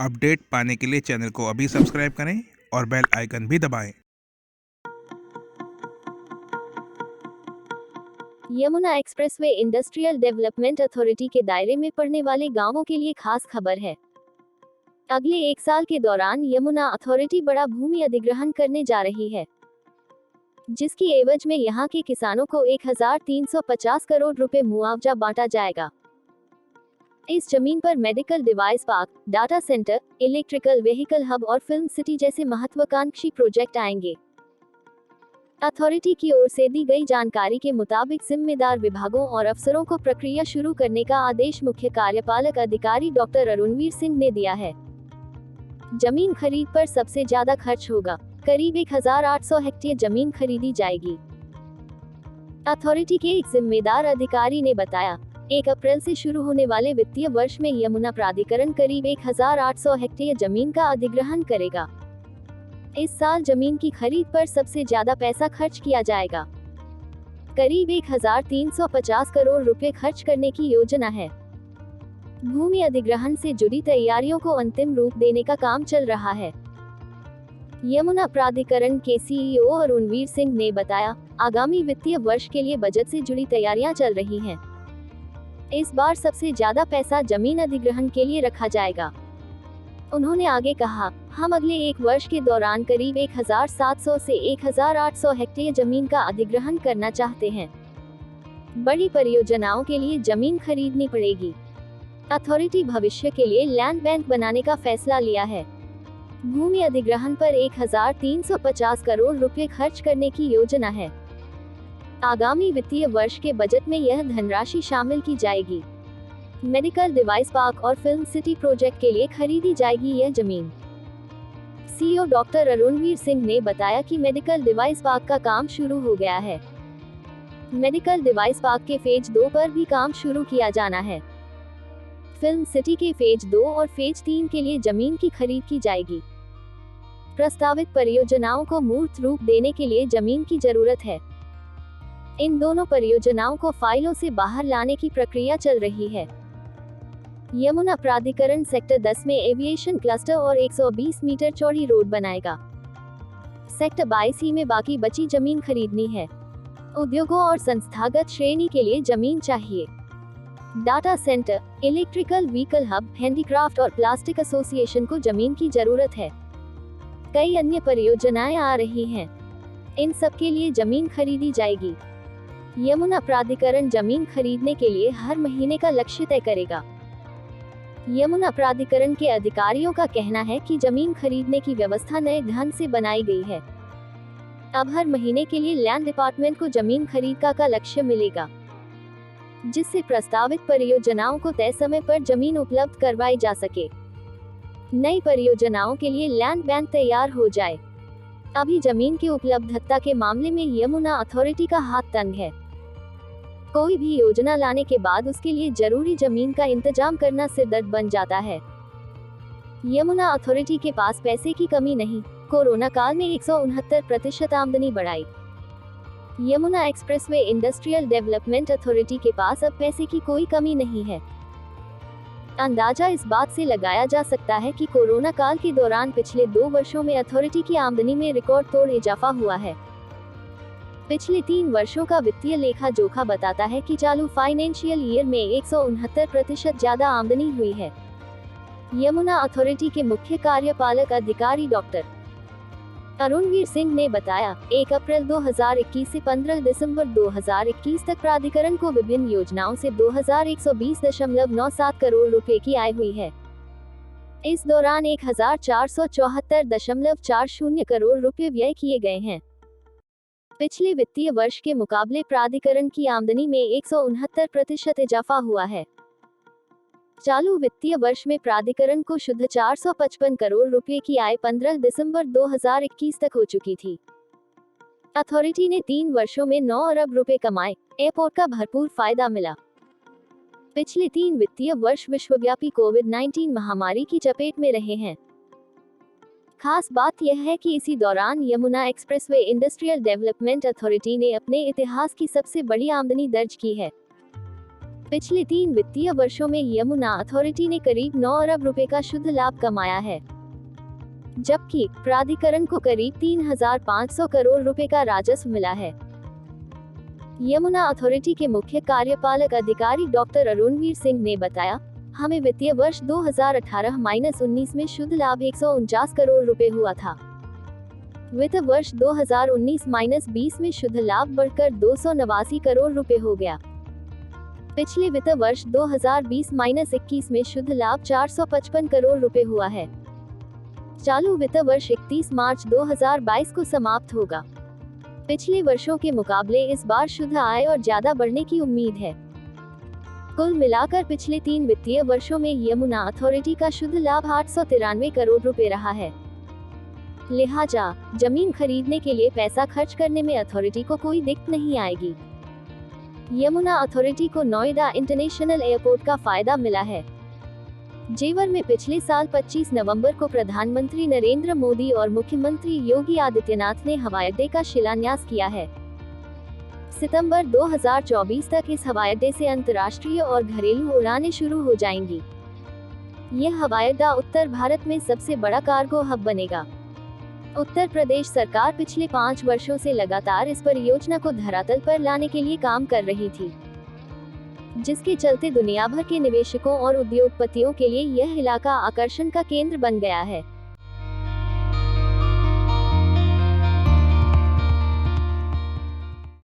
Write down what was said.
Update पाने के लिए चैनल को अभी सब्सक्राइब करें और बेल आइकन भी दबाएं। Yamuna expressway industrial development authority के दायरे में पड़ने वाले गांवों के लिए खास खबर है। अगले 1 साल के दौरान यमुना अथॉरिटी बड़ा भूमि अधिग्रहण करने जा रही है, जिसकी एवज में यहां के किसानों को 1350 करोड़ रुपए मुआवजा बांटा जाएगा। इस जमीन पर medical device park, data centre, electrical vehicle hub और फिल्म सिटी जैसे महत्वाकांक्षी प्रोजेक्ट आएंगे। अथॉरिटी की ओर से दी गई जानकारी के मुताबिक जिम्मेदार विभागों और अफसरों को प्रक्रिया शुरू करने का आदेश मुख्य कार्यपालक अधिकारी डॉक्टर अरुणवीर सिंह ने दिया है। जमीन खरीद पर सबसे ज्यादा खर्च होगा, करीब 1800 हेक्टेयर जमीन खरीदी जाएगी। अथॉरिटी के एक जिम्मेदार अधिकारी ने बताया, 1 अप्रैल से शुरू होने वाले वित्तीय वर्ष में यमुना प्राधिकरण करीब 1800 हेक्टेयर जमीन का अधिग्रहण करेगा। इस साल जमीन की खरीद पर सबसे ज्यादा पैसा खर्च किया जाएगा, करीब 1350 करोड़ रुपए खर्च करने की योजना है। भूमि अधिग्रहण से जुड़ी तैयारियों को अंतिम रूप देने का काम चल रहा है। यमुना प्राधिकरण के सीईओ अरुणवीर सिंह ने बताया, आगामी वित्तीय वर्ष के लिए बजट से जुड़ी तैयारियां चल रही हैं। इस बार सबसे ज्यादा पैसा जमीन अधिग्रहण के लिए रखा जाएगा। उन्होंने आगे कहा, हम अगले 1 वर्ष के दौरान करीब 1700 से 1800 हेक्टेयर जमीन का अधिग्रहण करना चाहते हैं। बड़ी परियोजनाओं के लिए जमीन खरीदनी पड़ेगी। अथॉरिटी भविष्य के लिए लैंड बैंक बनाने का फैसला लिया है। भूमि अधिग्रहण पर 1350 करोड़ रुपए खर्च करने की योजना है। आगामी वित्तीय वर्ष के बजट में यह धनराशि शामिल की जाएगी। मेडिकल डिवाइस पार्क और फिल्म सिटी प्रोजेक्ट के लिए खरीदी जाएगी यह जमीन। सीईओ डॉक्टर अरुणवीर सिंह ने बताया कि मेडिकल डिवाइस पार्क का काम शुरू हो गया है। मेडिकल डिवाइस पार्क के फेज 2 पर भी काम शुरू किया जाना है। फिल्म सिटी के फेज 2 और फेज 3 के लिए जमीन की खरीद की जाएगी। प्रस्तावित परियोजनाओं को मूर्त रूप देने के लिए जमीन की जरूरत है। इन दोनों परियोजनाओं को फाइलों से बाहर लाने की प्रक्रिया चल रही है। यमुना प्राधिकरण सेक्टर 10 में एविएशन क्लस्टर और 120 मीटर चौड़ी रोड बनाएगा। सेक्टर 22 में बाकी बची जमीन खरीदनी है। उद्योगों और संस्थागत श्रेणी के लिए जमीन चाहिए। Data centre, electrical vehicle hub, handicraft और प्लास्टिक एसोसिएशन को जमीन की जरूरत है। कई अन्य परियोजनाएं आ रही हैं। इन सब के लिए जमीन खरीदी जाएगी। यमुना प्राधिकरण जमीन खरीदने के लिए हर महीने का लक्ष्य तय करेगा। यमुना प्राधिकरण के अधिकारियों का कहना है कि जमीन खरीदने की व्यवस्था नए ढंग से बनाई गई है। अब हर महीने के लिए लैंड डिपार्टमेंट को जमीन खरीद का लक्ष्य मिलेगा, जिससे प्रस्तावित परियोजनाओं को तय समय पर जमीन उपलब्ध करवाई जा सके। नई परियोजनाओं के लिए लैंड बैंक तैयार हो जाए। अभी जमीन की उपलब्धता के मामले में यमुना अथॉरिटी का हाथ तंग है। कोई भी योजना लाने के बाद उसके लिए जरूरी जमीन का इंतजाम करना सिरदर्द बन जाता है। यमुना अथॉरिटी के पास पैसे की कमी नहीं, कोरोना काल में 169% आमदनी बढ़ाई। Yamuna expressway industrial development authority के पास अब पैसे की कोई कमी नहीं है। अंदाजा इस बात से लगाया जा सकता है कि कोरोना काल के दौरान पिछले 2 वर्षों में अथॉरिटी की आमदनी में रिकॉर्ड तोड़ इजाफा हुआ है। पिछले 3 वर्षों का वित्तीय लेखा जोखा बताता है कि चालू फाइनेंशियल ईयर में 169% ज्यादा आमदनी हुई है। यमुना अथॉरिटी के मुख्य कार्यपालक अधिकारी डॉक्टर अरुणवीर सिंह ने बताया, 1 अप्रैल 2021 से 15 दिसंबर 2021 तक प्राधिकरण को विभिन्न योजनाओं से 2120.97 करोड़ रुपए की आय हुई है। इस दौरान 1474.40 करोड़ रुपए व्यय किए गए हैं। पिछले वित्तीय वर्ष के मुकाबले प्राधिकरण की आमदनी में 169% इजाफा हुआ है। चालू वित्तीय वर्ष में प्राधिकरण को शुद्ध 455 करोड़ रुपए की आय 15 दिसंबर 2021 तक हो चुकी थी। अथॉरिटी ने 3 वर्षों में 9 अरब रुपए कमाए। एयरपोर्ट का भरपूर फायदा मिला। पिछले 3 वित्तीय वर्ष विश्वव्यापी कोविड-19 महामारी की चपेट में रहे हैं। खास बात यह है कि इसी दौरान Yamuna expressway industrial development authority ने अपने इतिहास की सबसे बड़ी आमदनी दर्ज की है। पिछले 3 वित्तीय वर्षों में यमुना अथॉरिटी ने करीब 9 अरब रुपए का शुद्ध लाभ कमाया है, जबकि प्राधिकरण को करीब 3,500 करोड़ रुपए का राजस्व मिला है। यमुना अथॉरिटी के मुख्य कार्यपालक अधिकारी डॉक्टर अरुणवीर सिंह ने बताया, हमें वित्तीय वर्ष 2018-19 में शुद्ध लाभ 149 करोड़ रुपए हुआ था। वित्त वर्ष 2019-20 में शुद्ध लाभ बढ़कर 289 करोड़ रुपए हो गया। पिछले वित्त वर्ष 2020-21 में शुद्ध लाभ 455 करोड़ रुपए हुआ है। चालू वित्त वर्ष 31 मार्च 2022 को समाप्त होगा। पिछले वर्षों के मुकाबले इस बार शुद्ध आय और ज्यादा बढ़ने की उम्मीद है। कुल मिलाकर पिछले 3 वित्तीय वर्षों में यमुना अथॉरिटी का शुद्ध लाभ 893 करोड़ रुपए रहा है। लिहाजा जमीन खरीदने के लिए पैसा खर्च करने में अथॉरिटी को कोई दिक्कत नहीं आएगी। यमुना अथॉरिटी को नोएडा इंटरनेशनल एयरपोर्ट का फायदा मिला है। जेवर में पिछले साल 25 नवंबर को प्रधानमंत्री नरेंद्र मोदी और मुख्यमंत्री योगी आदित्यनाथ ने हवाई अड्डे का शिलान्यास किया है। सितंबर 2024 तक इस हवाई अड्डे से अंतर्राष्ट्रीय और घरेलू उड़ानें शुरू हो जाएंगी। यह हवाई अड्डा उत्तर भारत में सबसे बड़ा कार्गो हब बनेगा। उत्तर प्रदेश सरकार पिछले 5 वर्षों से लगातार इस परियोजना को धरातल पर लाने के लिए काम कर रही थी, जिसके चलते दुनिया भर के निवेशकों और उद्योगपतियों के लिए यह इलाका आकर्षण का केंद्र बन गया है।